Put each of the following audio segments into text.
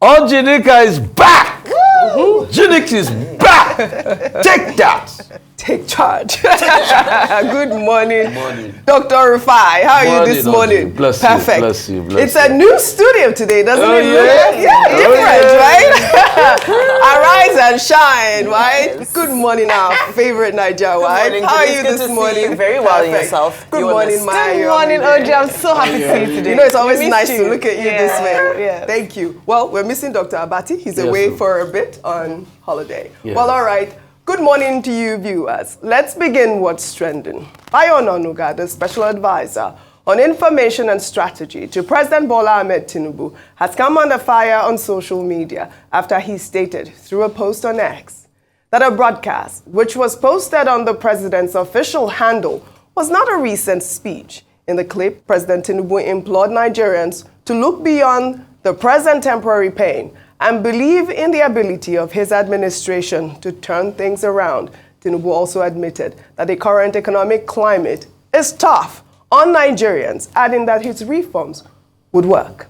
Nduka is back. Nduka is back. Take that. Take charge. Good morning. Dr. Rufai. How are you this morning? Bless Perfect. You, bless you, bless it's a new studio today, doesn't it? Different, right? Arise and shine, right? Yes. Good morning, our favorite Niger wife. How are you this morning? Very well. Perfect. Yourself. Good morning, Maya. Good morning, Oji. I'm so happy to see you today. You know, it's always nice to look at you this way. Yeah. Thank you. Well, we're missing Dr. Abati. He's away for a bit on holiday. Yeah. Well, all right. Good morning to you, viewers. Let's begin what's trending. Bayo Onanuga, the special advisor on information and strategy to President Bola Ahmed Tinubu, has come under fire on social media after he stated through a post on X that a broadcast, which was posted on the president's official handle, was not a recent speech. In the clip, President Tinubu implored Nigerians to look beyond the present temporary pain and believe in the ability of his administration to turn things around. Tinubu also admitted that the current economic climate is tough on Nigerians, adding that his reforms would work.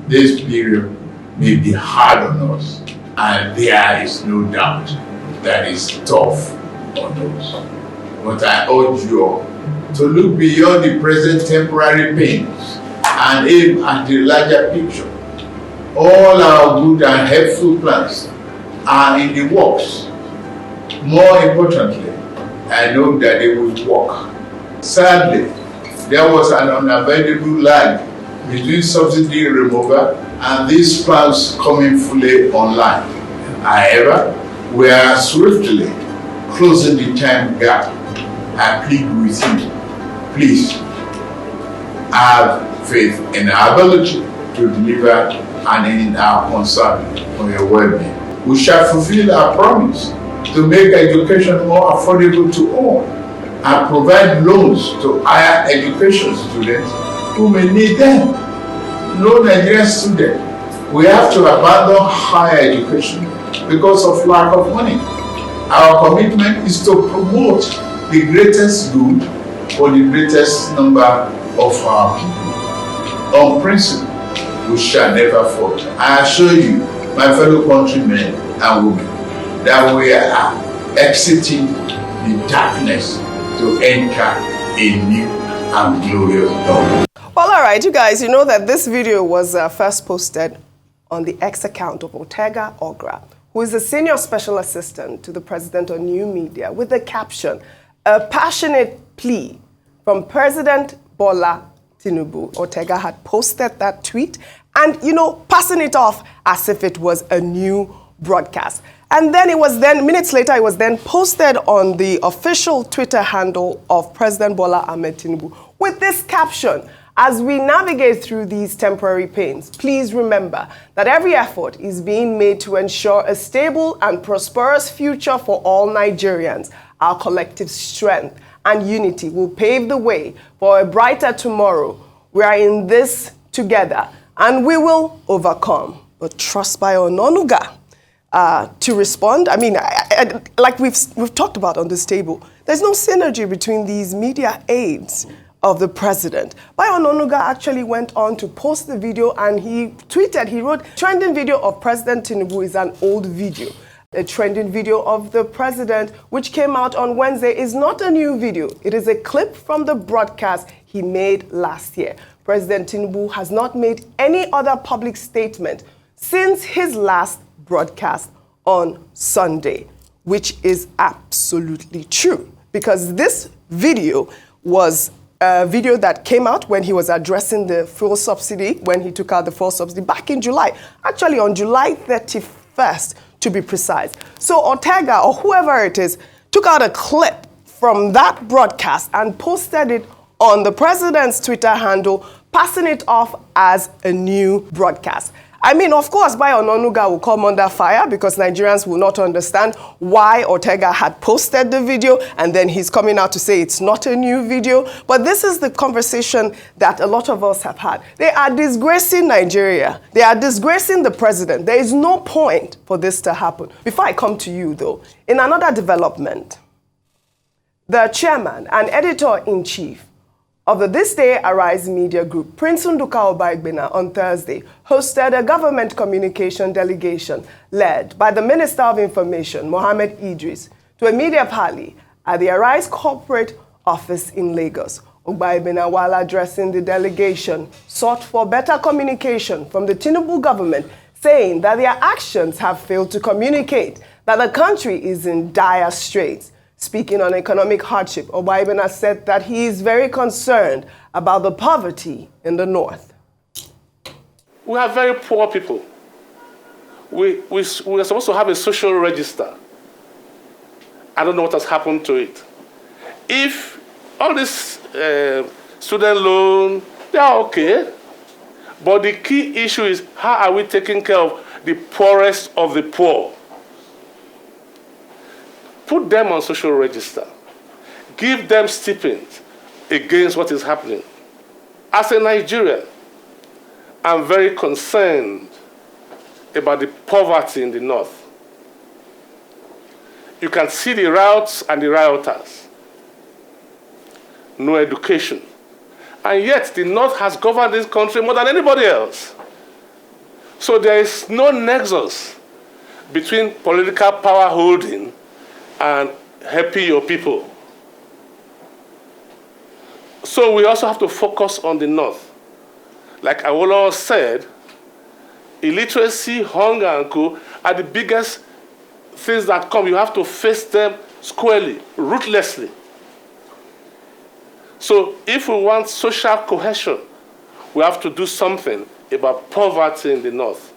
This period may be hard on us, and there is no doubt that it's tough on us. But I urge you all to look beyond the present temporary pains and aim at the larger picture. All our good and helpful plans are in the works. More importantly, I know that they will work. Sadly, there was an unavoidable lag between subsidy removal and these plans coming fully online. However, we are swiftly closing the time gap. I plead with you, please have faith in our ability to deliver and in our concern for your well-being. We shall fulfill our promise to make education more affordable to all and provide loans to higher education students who may need them. No Nigerian student will have to abandon higher education because of lack of money. Our commitment is to promote the greatest good for the greatest number of our people. On principle, we shall never falter. I assure you, my fellow countrymen and women, that we are exiting the darkness to enter a new and glorious dawn. Well, all right, you guys, you know that this video was first posted on the X account of Nduka Obaigbena, who is a senior special assistant to the president on new media, with the caption, "A passionate plea from President Bola Tinubu." Nduka had posted that tweet and, you know, passing it off as if it was a new broadcast. And then minutes later, it was then posted on the official Twitter handle of President Bola Ahmed Tinubu with this caption: "As we navigate through these temporary pains, please remember that every effort is being made to ensure a stable and prosperous future for all Nigerians. Our collective strength and unity will pave the way for a brighter tomorrow. We are in this together and we will overcome." But trust Bayo Onanuga to respond. I mean, like we've talked about on this table, there's no synergy between these media aides of the president. Bayo Onanuga actually went on to post the video and he tweeted, he wrote, "Trending video of President Tinubu is an old video. A trending video of the president, which came out on Wednesday, is not a new video. It is a clip from the broadcast he made last year. President Tinubu has not made any other public statement since his last broadcast on Sunday," which is absolutely true, because this video was a video that came out when he was addressing the fuel subsidy, when he took out the fuel subsidy back in July, actually on July 31st, to be precise. So Nduka, or whoever it is, took out a clip from that broadcast and posted it on the president's Twitter handle, passing it off as a new broadcast. I mean, of course, Bayo Onanuga will come under fire because Nigerians will not understand why Nduka had posted the video, and then he's coming out to say it's not a new video. But this is the conversation that a lot of us have had. They are disgracing Nigeria. They are disgracing the president. There is no point for this to happen. Before I come to you, though, in another development, the chairman and editor-in-chief of the THISDAY-ARISE Media Group, Prince Nduka Obaigbena, on Thursday hosted a government communication delegation led by the Minister of Information, Mohammed Idris, to a media parley at the ARISE corporate office in Lagos. Obaigbena, while addressing the delegation, sought for better communication from the Tinubu government, saying that their actions have failed to communicate that the country is in dire straits. Speaking on economic hardship, Obaigbena said that he is very concerned about the poverty in the north. We have very poor people. We are supposed to have a social register. I don't know what has happened to it. If all this student loan, they are okay. But the key issue is, how are we taking care of the poorest of the poor? Put them on social register. Give them stipends against what is happening. As a Nigerian, I'm very concerned about the poverty in the north. You can see the riots and the rioters. No education. And yet the north has governed this country more than anybody else. So there is no nexus between political power holding and helping your people. So we also have to focus on the north. Like Awolowo said, illiteracy, hunger, and co are the biggest things that come. You have to face them squarely, ruthlessly. So if we want social cohesion, we have to do something about poverty in the north.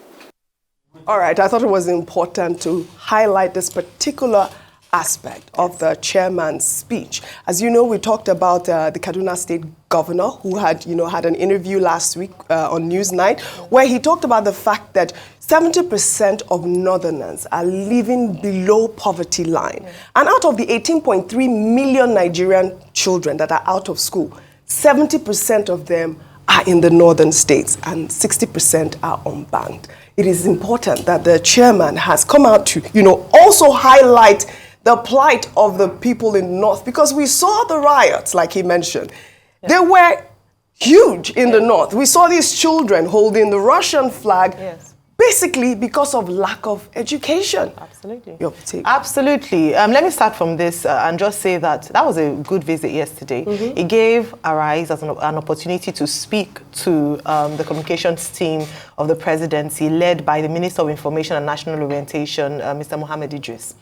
All right, I thought it was important to highlight this particular aspect of the chairman's speech. As you know, we talked about the Kaduna State governor who had, had an interview last week on Newsnight, where he talked about the fact that 70% of northerners are living below poverty line. Yeah. And out of the 18.3 million Nigerian children that are out of school, 70% of them are in the northern states and 60% are unbanked. It is important that the chairman has come out to, also highlight the plight of the people in the north, because we saw the riots, like he mentioned. Yeah. They were huge in the north. We saw these children holding the Russian flag, basically because of lack of education. Absolutely. Your take. Absolutely. Let me start from this and just say that was a good visit yesterday. Mm-hmm. It gave ARISE as an opportunity to speak to the communications team of the presidency, led by the Minister of Information and National Orientation, Mr. Mohammed Idris.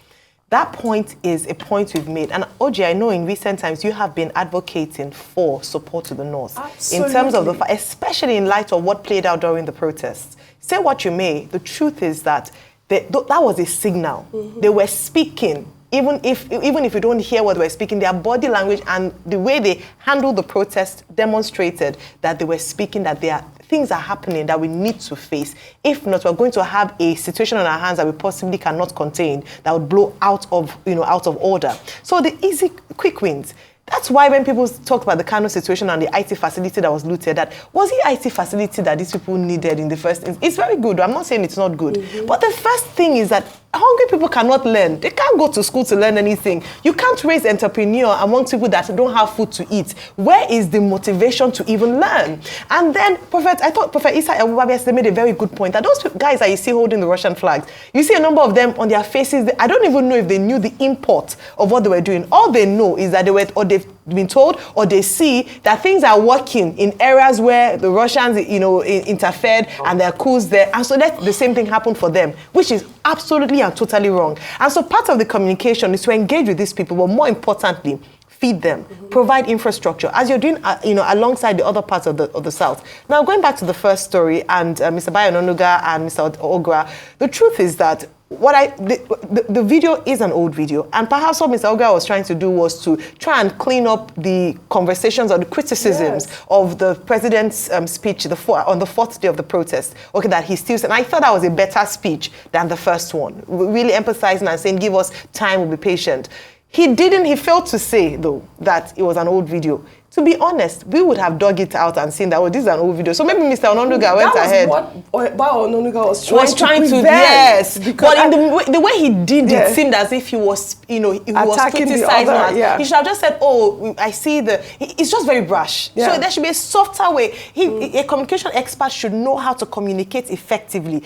That point is a point we've made. And Oji, I know in recent times you have been advocating for support to the North. Absolutely. In terms of especially in light of what played out during the protests. Say what you may, the truth is that that was a signal. Mm-hmm. They were speaking. Even if you don't hear what they were speaking, their body language and the way they handled the protest demonstrated that they were speaking, that things are happening that we need to face. If not, we're going to have a situation on our hands that we possibly cannot contain, that would blow out of order. So the easy, quick wins. That's why when people talk about the Kano situation and the IT facility that was looted, that was the IT facility that these people needed in the first instance. It's very good. I'm not saying it's not good. Mm-hmm. But the first thing is that hungry people cannot learn. They can't go to school to learn anything. You can't raise entrepreneur amongst people that don't have food to eat. Where is the motivation to even learn? And then, I thought Prophet Isa Ewuwabi made a very good point, that those guys that you see holding the Russian flags, you see a number of them on their faces. I don't even know if they knew the import of what they were doing. All they know is that they've been told, or they see that things are working in areas where the Russians, interfered and there are coups there. And so let the same thing happen for them, which is absolutely and totally wrong. And so part of the communication is to engage with these people, but more importantly, feed them, provide infrastructure, as you're doing, alongside the other parts of the South. Now, going back to the first story, and Mr. Bayo Ononuga and Mr. Ogra, the truth is that the video is an old video, and perhaps what Mr. Ogra was trying to do was to try and clean up the conversations or the criticisms of the president's speech on the fourth day of the protest. Okay, that he still said, and I thought that was a better speech than the first one, really emphasizing and saying, give us time, we'll be patient. He failed to say, though, that it was an old video. To be honest, we would have dug it out and seen that, oh, this is an old video. So maybe Mr. Nduka went ahead. What Nduka was trying to prevent. Yes. But in the way he did it, seemed as if he was, he was criticizing us. He should have just said, oh, I see it's just very brash. So there should be a softer way. A communication expert should know how to communicate effectively.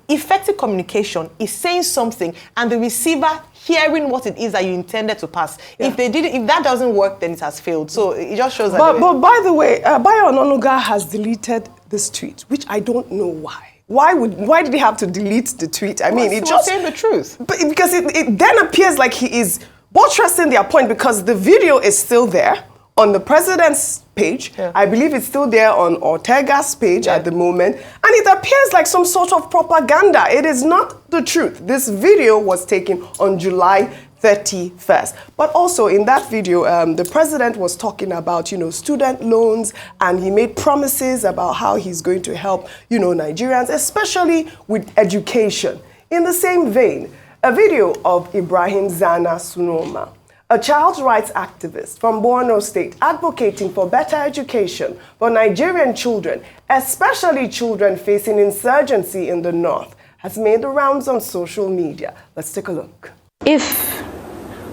Effective communication is saying something and the receiver hearing what it is that you intended to pass. If that doesn't work, then it has failed. So it just shows that. But by the way, Bayo Onanuga has deleted this tweet, which I don't know why. Why did he have to delete the tweet? I mean, it just saying the truth. But because it then appears like he is buttressing their point, because the video is still there on the president's page. I believe it's still there on Ortega's page at the moment. And it appears like some sort of propaganda. It is not the truth. This video was taken on July 31st. But also in that video, the president was talking about, student loans, and he made promises about how he's going to help, Nigerians, especially with education. In the same vein, a video of Ibrahim Zana Sunoma, a child rights activist from Borno State advocating for better education for Nigerian children, especially children facing insurgency in the north, has made the rounds on social media. Let's take a look. If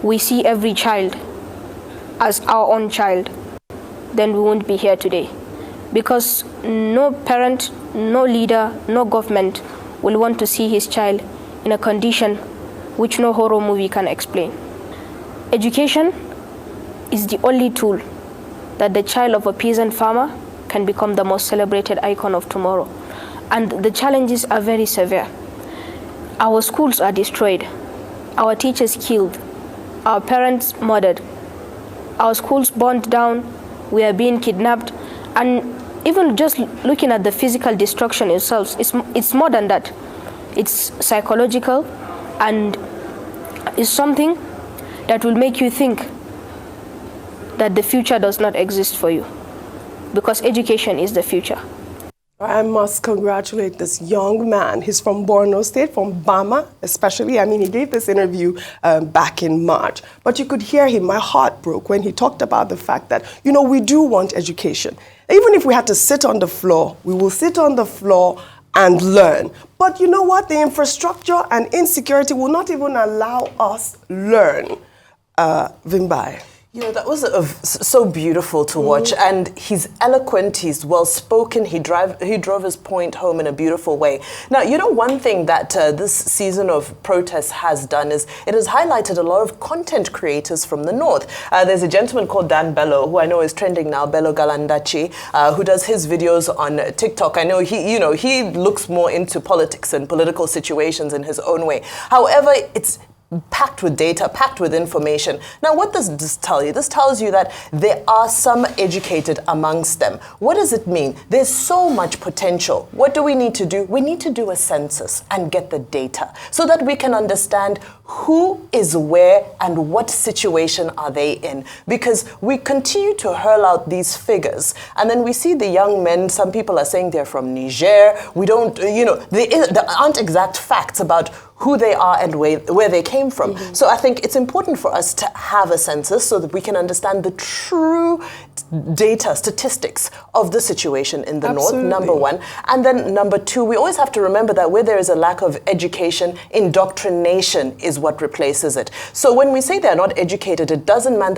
we see every child as our own child, then we won't be here today. Because no parent, no leader, no government will want to see his child in a condition which no horror movie can explain. Education is the only tool that the child of a peasant farmer can become the most celebrated icon of tomorrow. And the challenges are very severe. Our schools are destroyed, our teachers killed, our parents murdered, our schools burned down, we are being kidnapped, and even just looking at the physical destruction itself, it's more than that. It's psychological, and it's something that will make you think that the future does not exist for you, because education is the future. I must congratulate this young man. He's from Borno State, from Bama especially. I mean, he gave this interview back in March. But you could hear him, my heart broke when he talked about the fact that, we do want education. Even if we had to sit on the floor, we will sit on the floor and learn. But you know what? The infrastructure and insecurity will not even allow us learn. Vimbai. That was so beautiful to watch, and he's eloquent, he's well-spoken, he drove his point home in a beautiful way. Now, one thing that this season of protests has done is it has highlighted a lot of content creators from the north. There's a gentleman called Dan Bello, who I know is trending now, Bello Galandachi, who does his videos on TikTok. I know he looks more into politics and political situations in his own way. However, it's packed with data, packed with information. Now, what does this tell you? This tells you that there are some educated amongst them. What does it mean? There's so much potential. What do we need to do? We need to do a census and get the data so that we can understand who is where and what situation are they in. Because we continue to hurl out these figures, and then we see the young men, some people are saying they're from Niger. We don't, there aren't exact facts about who they are and where they came from. So I think it's important for us to have a census so that we can understand the true data, statistics of the situation in the north, number one. And then number two, we always have to remember that where there is a lack of education, indoctrination is what replaces it. So when we say they're not educated, it doesn't mean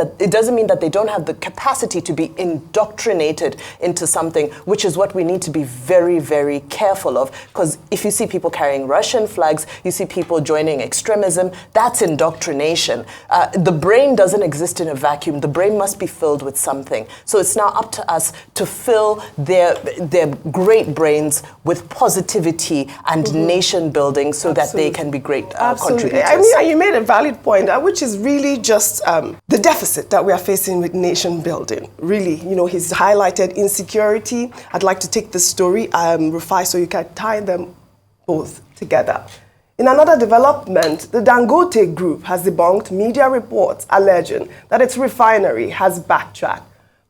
that they don't have the capacity to be indoctrinated into something, which is what we need to be very, very careful of. Because if you see people carrying Russian flags, you see people joining extremism, that's indoctrination. The brain doesn't exist in a vacuum. The brain must be filled with something. So it's now up to us to fill their great brains with positivity and nation building so that they can be great contributors. I mean, you made a valid point, which is really just the deficit that we are facing with nation building. Really, he's highlighted insecurity. I'd like to take this story, Rufai, so you can tie them both together. In another development, the Dangote Group has debunked media reports alleging that its refinery has backtracked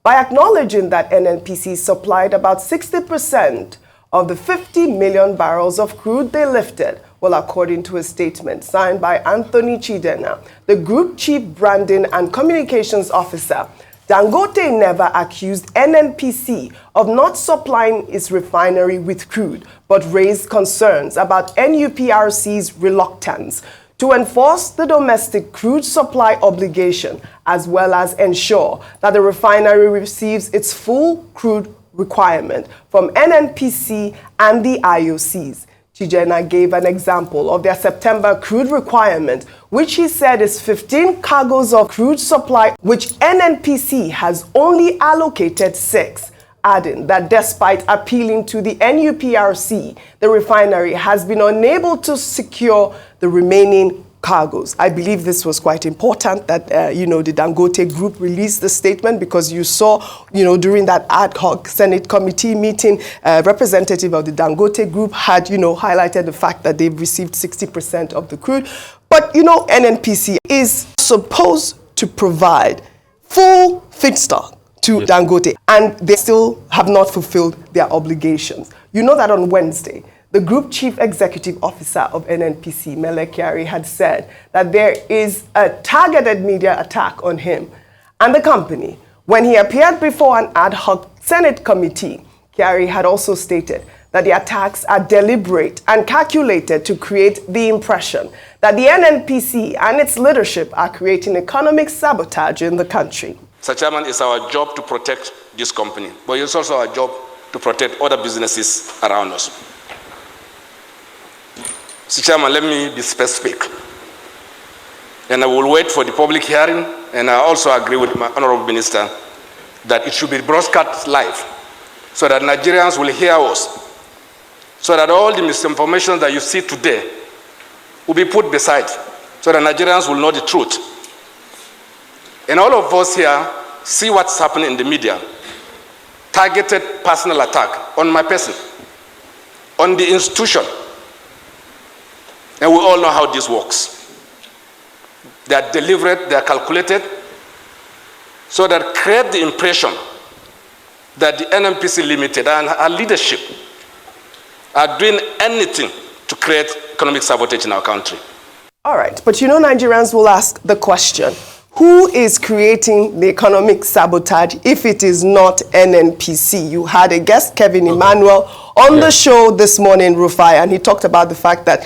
by acknowledging that NNPC supplied about 60% of the 50 million barrels of crude they lifted. Well, according to a statement signed by Anthony Chidinma, the Group Chief Branding and Communications Officer, Dangote never accused NNPC of not supplying its refinery with crude, but raised concerns about NUPRC's reluctance to enforce the domestic crude supply obligation, as well as ensure that the refinery receives its full crude requirement from NNPC and the IOCs. Chidinma gave an example of their September crude requirement, which he said is 15 cargoes of crude supply, which NNPC has only allocated 6, adding that despite appealing to the NUPRC, the refinery has been unable to secure the remaining cargoes. I believe this was quite important that, the Dangote group released the statement, because you saw, during that ad hoc Senate committee meeting, representative of the Dangote group had, highlighted the fact that they've received 60% of the crude. But, NNPC is supposed to provide full feedstock to Dangote, and they still have not fulfilled their obligations. You know that on Wednesday, the Group Chief Executive Officer of NNPC, Mele Kyari, had said that there is a targeted media attack on him and the company. When he appeared before an ad hoc Senate committee, Kyari had also stated that the attacks are deliberate and calculated to create the impression that the NNPC and its leadership are creating economic sabotage in the country. Mr. Chairman, it's our job to protect this company, but it's also our job to protect other businesses around us. Mr. Chairman, let me be specific. And I will wait for the public hearing, and I also agree with my Honorable Minister that it should be broadcast live so that Nigerians will hear us, so that all the misinformation that you see today will be put beside, so that Nigerians will know the truth. And all of us here see what's happening in the media. Targeted personal attack on my person, on the institution. And we all know how this works. They are deliberate, they are calculated, so that create the impression that the NNPC Limited and our leadership are doing anything to create economic sabotage in our country. All right, but Nigerians will ask the question, who is creating the economic sabotage if it is not NNPC? You had a guest, Kevin Emmanuel, on the show this morning, Rufai, and he talked about the fact that,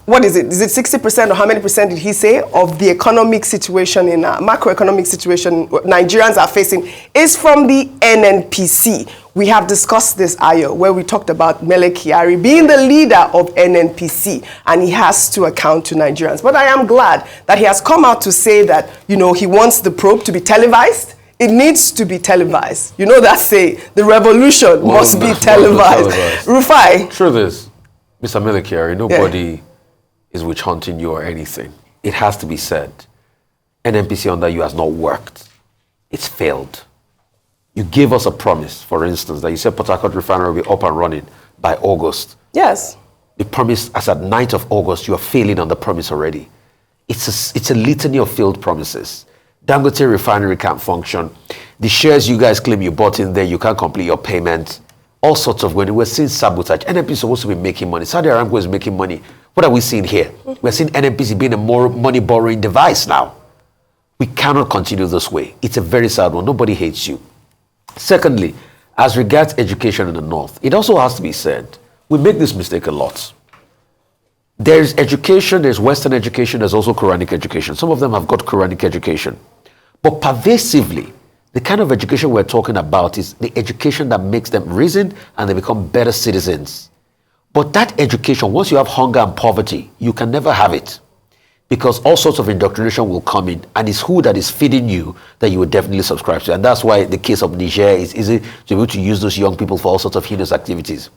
what is it? Is it 60% or how many percent did he say of the economic situation in macroeconomic situation Nigerians are facing is from the NNPC? We have discussed this, Ayo, where we talked about Mele Kyari being the leader of NNPC, and he has to account to Nigerians. But I am glad that he has come out to say that, he wants the probe to be televised. It needs to be televised. That say, the revolution must be televised. Rufai. Truth is, Mr. Mele Kyari, nobody is witch hunting you or anything. It has to be said. NNPC under you has not worked. It's failed. You gave us a promise, for instance, that you said Port Harcourt refinery will be up and running by August. Yes. The promise, as at 9th of August, you are failing on the promise already. It's a litany of failed promises. Dangote refinery can't function. The shares you guys claim you bought in there, you can't complete your payment. All sorts of money. We're seeing sabotage. NNPC is supposed to be making money. Saudi Aramco is making money. What are we seeing here? We're seeing NNPC being a more money-borrowing device now. We cannot continue this way. It's a very sad one. Nobody hates you. Secondly, as regards education in the North, it also has to be said, we make this mistake a lot. There's education, there's Western education, there's also Quranic education. Some of them have got Quranic education. But pervasively, the kind of education we're talking about is the education that makes them reason and they become better citizens. But that education, once you have hunger and poverty, you can never have it. Because all sorts of indoctrination will come in, and it's who that is feeding you that you would definitely subscribe to. And that's why the case of Niger is easy to be able to use those young people for all sorts of heinous activities.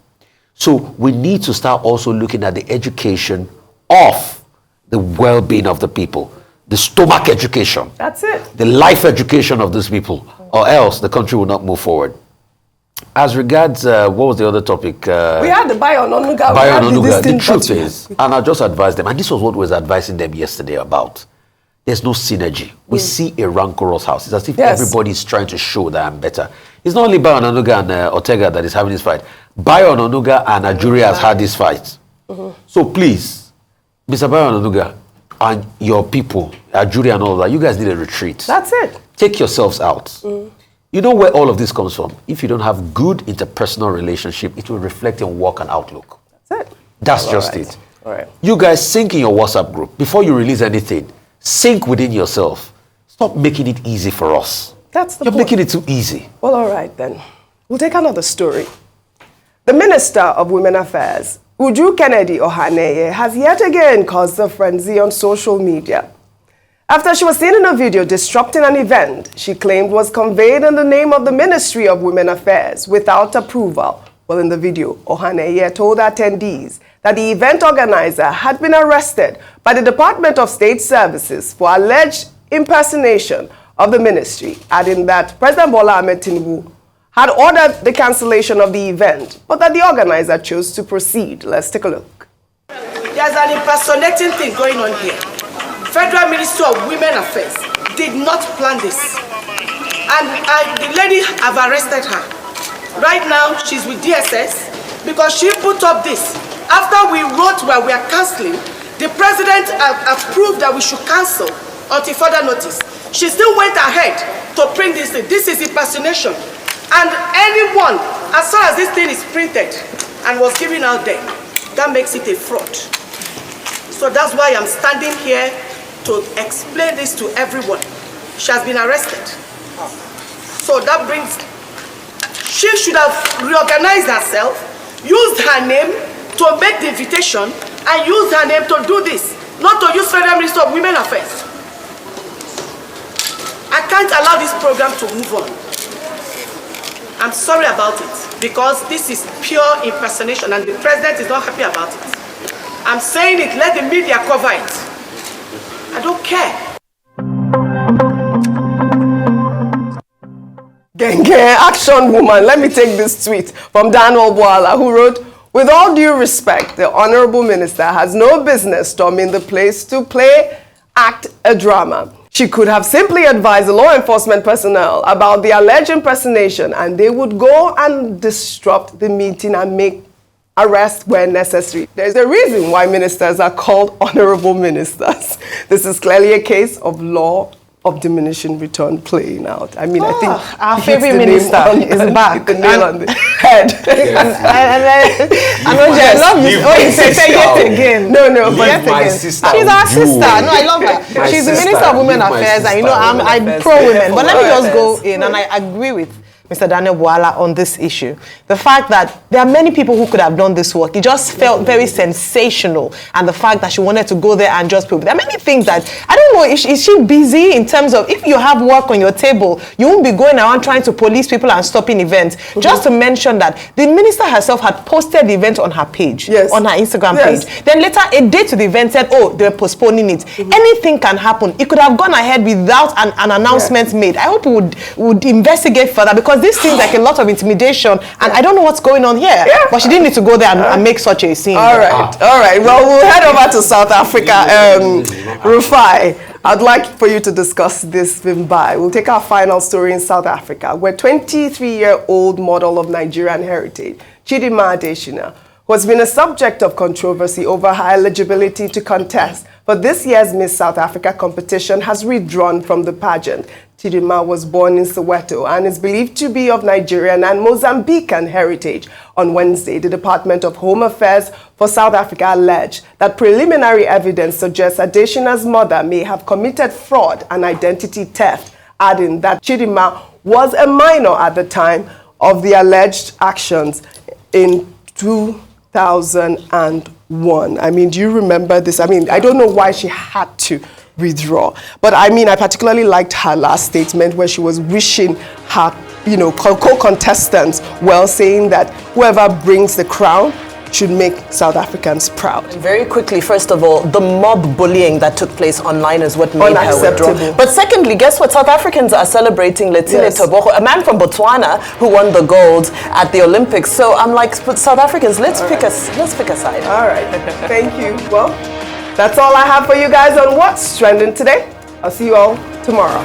So we need to start also looking at the education of the well-being of the people, the stomach education. That's it. The life education of these people, or else the country will not move forward. As regards, what was the other topic? We had the buy on Onuga. The truth is, and I'll just advise them, and this was what we was advising them yesterday about, there's no synergy. We see a rancorous house. It's as if everybody is trying to show that I'm better. It's not only Bayo Onanuga and Ortega that is having this fight. Bayo Onanuga and Ajuri has had this fight. So please, Mr. Bayo Onanuga and your people, Ajuri and all that, you guys need a retreat. That's it. take yourselves out. You know where all of this comes from? If you don't have good interpersonal relationship, it will reflect in work and outlook. That's it. That's just it. All right. You guys sync in your WhatsApp group. Before you release anything, sync within yourself. Stop making it easy for us. That's the You're point. making it too easy. Well, all right then. We'll take another story. The Minister of Women Affairs, Uju Kennedy Ohaneye, has yet again caused a frenzy on social media. After she was seen in a video disrupting an event she claimed was conveyed in the name of the Ministry of Women Affairs without approval. Well, in the video, Ohaneye told attendees that the event organizer had been arrested by the Department of State Services for alleged impersonation of the ministry, adding that President Bola Ahmed Tinubu had ordered the cancellation of the event, but that the organizer chose to proceed. Let's take a look. There's an impersonating thing going on here. Federal Ministry of Women Affairs did not plan this. And the lady have arrested her. Right now, she's with DSS because she put up this. After we wrote where we are cancelling, the president approved that we should cancel until further notice. She still went ahead to print this thing. This is impersonation. And anyone, as far as this thing is printed and was given out there, that makes it a fraud. So that's why I'm standing here to explain this to everyone. She has been arrested. So that brings, she should have reorganized herself, used her name to make the invitation, and used her name to do this, not to use Federal Ministry of Women Affairs. I can't allow this program to move on. I'm sorry about it, because this is pure impersonation and the president is not happy about it. I'm saying it, let the media cover it. I don't care. Genge, action woman. Let me take this tweet from Daniel Boala, who wrote, "With all due respect, the Honorable Minister has no business storming the place to act a drama. She could have simply advised the law enforcement personnel about the alleged impersonation and they would go and disrupt the meeting and make arrests where necessary." There's a reason why ministers are called honorable ministers. This is clearly a case of law of diminishing return playing out. I mean, I think our favorite minister is back. The nail on the head. I love you. Oh, you said yet again. No, Leave but my sister. She's our sister. alone. No, I love her. She's the sister. Minister of Women Leave my Affairs, and you sister know, I'm alone. pro women. But let me just go in, and I agree with Mr. Daniel Boala on this issue. The fact that there are many people who could have done this work, it just felt very sensational. And the fact that she wanted to go there and just prove. There are many things that, I don't know, is she busy in terms of, if you have work on your table, you won't be going around trying to police people and stopping events. Just to mention that the minister herself had posted the event on her page, on her Instagram page. Then later, a day to the event said, oh, they're postponing it. Anything can happen. It could have gone ahead without an announcement made. I hope we would investigate further, because this seems like a lot of intimidation, and I don't know what's going on here. But she didn't need to go there and make such a scene. All right. Well, we'll head over to South Africa. Rufai, I'd like for you to discuss this with Mbai. We'll take our final story in South Africa, where 23-year-old model of Nigerian heritage, Chidinma, who has been a subject of controversy over her eligibility to contest for this year's Miss South Africa competition, has withdrawn from the pageant. Chidinma was born in Soweto and is believed to be of Nigerian and Mozambican heritage. On Wednesday, the Department of Home Affairs for South Africa alleged that preliminary evidence suggests Adesina's mother may have committed fraud and identity theft, adding that Chidinma was a minor at the time of the alleged actions in 2001. I mean, do you remember this? I mean, I don't know why she had to withdraw. But I mean, I particularly liked her last statement where she was wishing her, co-contestants well, saying that whoever brings the crown should make South Africans proud. Very quickly, first of all, the mob bullying that took place online is what made her withdraw. But secondly, guess what? South Africans are celebrating Letile Tebogo, a man from Botswana who won the gold at the Olympics. So I'm like, South Africans, let's pick a side. All right. Thank you. Well, that's all I have for you guys on What's Trending today. I'll see you all tomorrow.